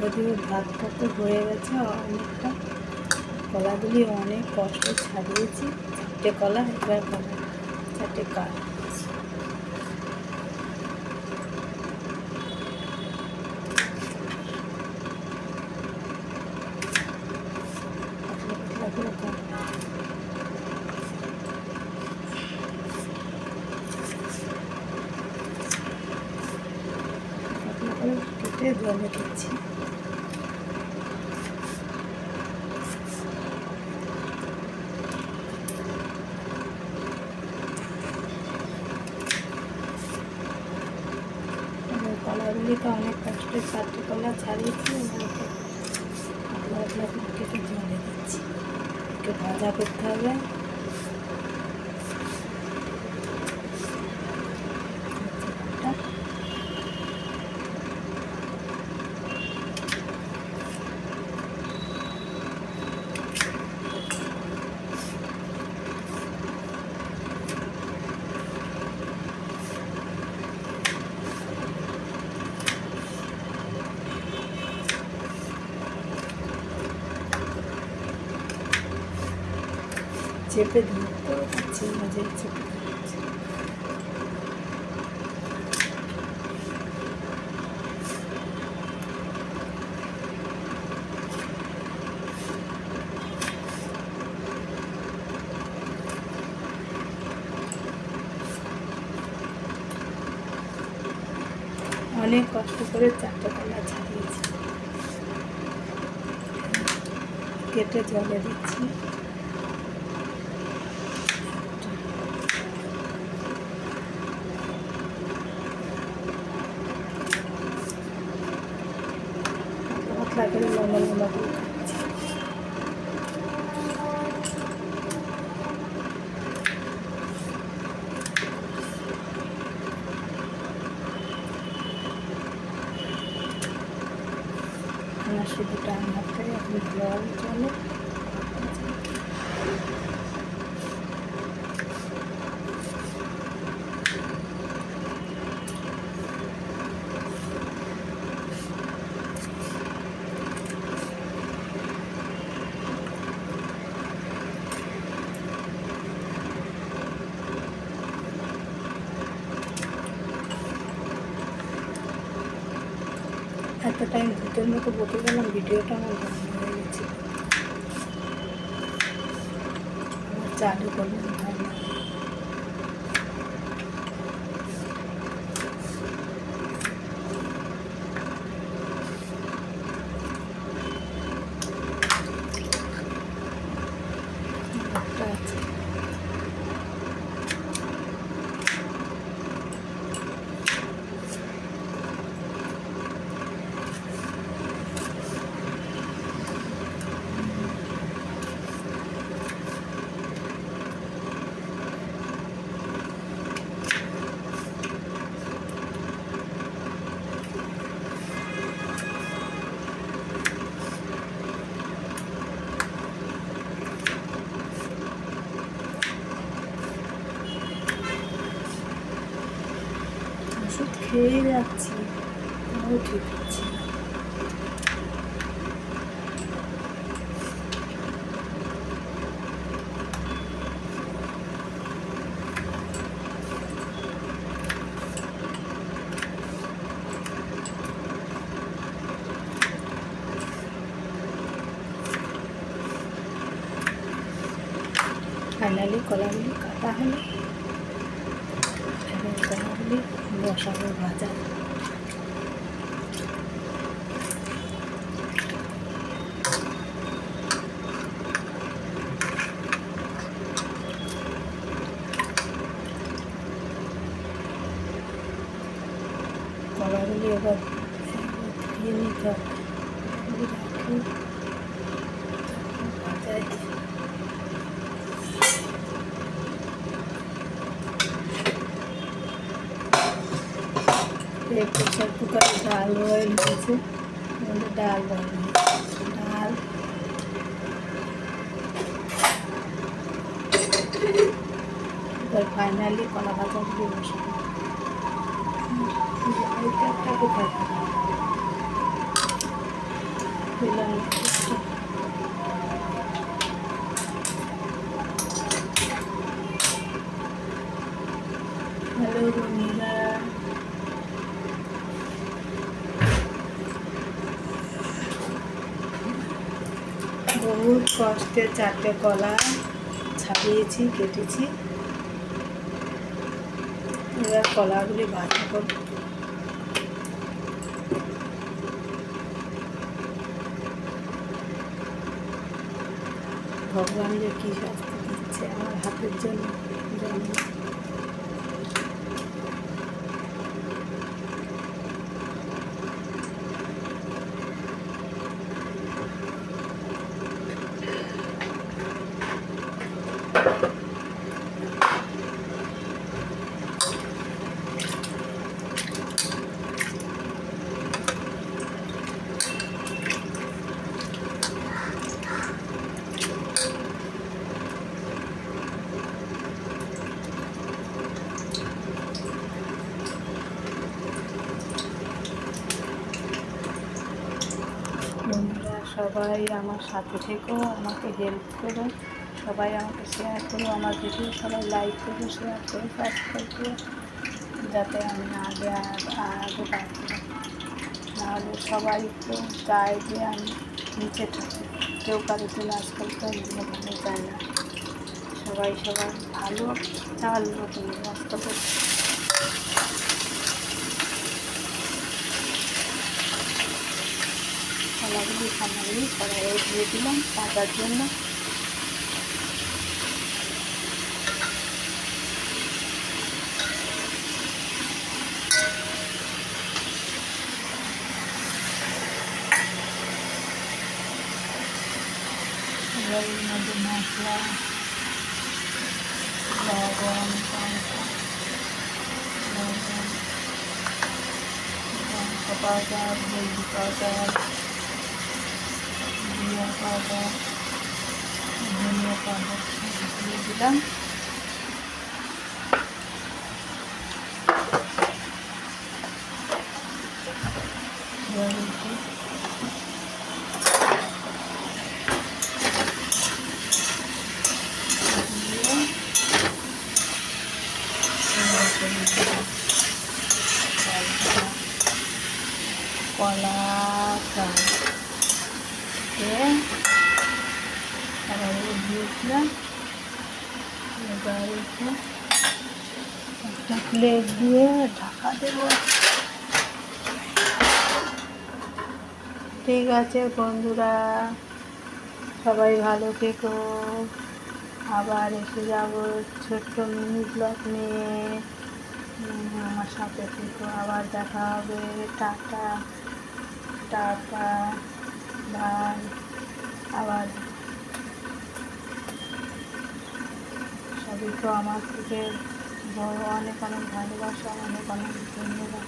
ওদিকে ভাতটা তো হয়ে গেছে অনেকটা, কলাগুলি অনেক কষ্ট ছাড়িয়েছি, 4টে কলা, এবার কলা 4টে কাঠ। কেটে জলে দিচ্ছি। কলাগুলিকে অনেক কষ্টে 4টে কলা ছাড়িয়েছি, পাতলা পাতলা করে কেটে জলে দিচ্ছি। একে ভাজা করতে হবে। চেপে ধরতেও পারছি, মাঝে চেপে ধরছি। অনেক কষ্ট করে 4টে কলা ছাড়িয়েছি, কেটে জলে দিচ্ছি। পাতলা করে লম্বা লম্বা করে কাটছি। আমার শুধু টান হাতে এখন ভালোভাবে চলে। এত টাইম ভূতের মতো বকে গেলাম, ভিডিওটা আমার বন্ধ হয়ে গেছে। আবার চালু করলাম, ভাই না। একটা আছে, ওষুধ খেয়ে যাচ্ছি, তাও ঠিক হচ্ছে না। ফাইনালি কলাগুলি কাটা হলো, এবং কলাগুলি বসাবো ভাজা। কলাগুলি এবার ধুয়ে নিতে হবে, রাখি ভাজায়। প্রেসার কুকারে ডাল বয়েল হয়েছে, ডাল বয়েল হয়েছে, ডাল এবার ফাইনালি কলা ভাজাগুলি বসাবো। লাইটারটা কোথায়? পেলাম না। হ্যালো বন্ধুরা, বহুত কষ্টে 4টে কলা ছাড়িয়েছি, কেটেছি। এবার কলাগুলি ভাজা করব। ভগবান যে কী শাস্তি দিচ্ছে আমার হাতের জন্য জানি না। বন্ধুরা সবাই আমার সাথে থেকো, আমাকে হেল্প করো, সবাই আমাকে শেয়ার করো, আমার ভিডিও সবাই লাইক করো, শেয়ার করো, সাবস্ক্রাইব করো, যাতে আমি আগে পারবো। নাহলে সবাই তো চায় যে আমি নিচে থাকি, কেউ কারোর জন্য আজকাল তো ভালো চায় না। সবাই সবার ভালো চাল নতুন নষ্ট করছে। কলাগুলি সামনে কড়াইয়ে দিয়ে দিলাম কাটার জন্য। এর মধ্যে মশলা, লবণ, লঙ্কা পাউডার, হলদি পাউডার, জিরা পাউডার, ধনিয়া পাউডার দিয়ে দিলাম। কলা দিয়েছিলাম। এবার একটা প্লেট দিয়ে ঢাকা দেব। ঠিক আছে বন্ধুরা, সবাই ভালো থেকো। আবার এসে যাব ছোট্ট মিনি ব্লগ নিয়ে। আমার সাথে থেকো, আবার দেখা হবে। Tata tata, bye. আবার সবই তো আমার থেকে বড়, অনেক অনেক ভালোবাসা, অনেক অনেক ধন্যবাদ।